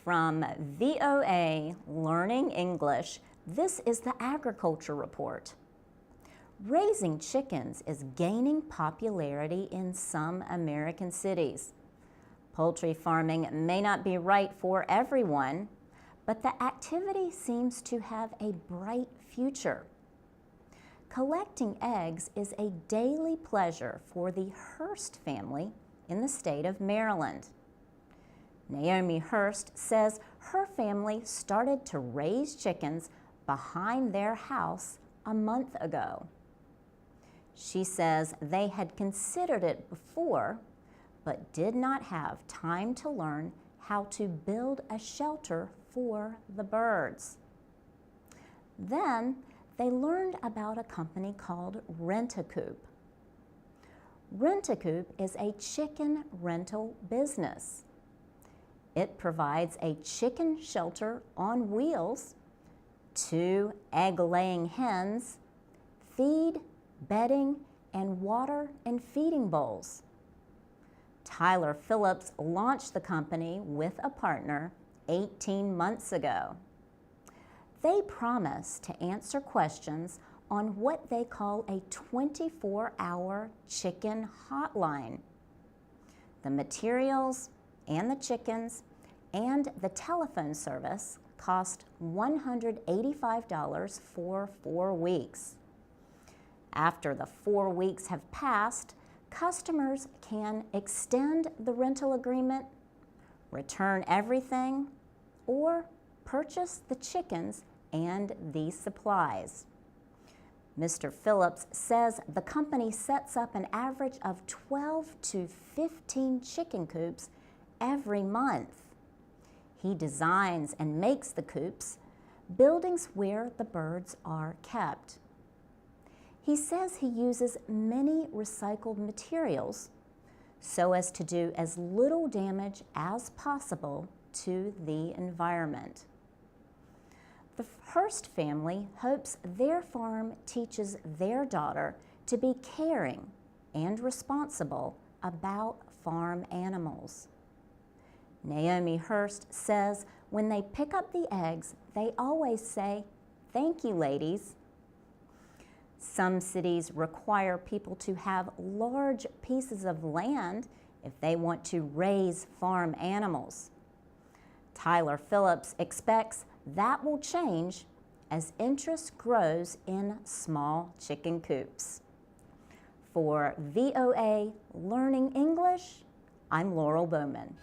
From VOA Learning English, this is the Agriculture Report. Raising chickens is gaining popularity in some American cities. Poultry farming may not be right for everyone, but the activity seems to have a bright future. Collecting eggs is a daily pleasure for the Hurst family in the state of Maryland. Naomi Hurst says her family started to raise chickens behind their house a month ago. She says they had considered it before, but did not have time to learn how to build a shelter for the birds. Then they learned about a company called Rentacoop. Rentacoop is a chicken rental business. It provides a chicken shelter on wheels, 2 egg-laying hens, feed, bedding, and water and feeding bowls. Tyler Phillips launched the company with a partner 18 months ago. They promise to answer questions on what they call a 24-hour chicken hotline. The materials and the chickens and the telephone service cost $185 for 4 weeks. After the 4 weeks have passed, customers can extend the rental agreement, return everything, or purchase the chickens and the supplies. Mr. Phillips says the company sets up an average of 12 to 15 chicken coops every month. He designs and makes the coops, buildings where the birds are kept. He says he uses many recycled materials so as to do as little damage as possible to the environment. The Hurst family hopes their farm teaches their daughter to be caring and responsible about farm animals. Naomi Hurst says when they pick up the eggs, they always say, "Thank you, ladies." Some cities require people to have large pieces of land if they want to raise farm animals. Tyler Phillips expects that will change as interest grows in small chicken coops. For VOA Learning English, I'm Laurel Bowman.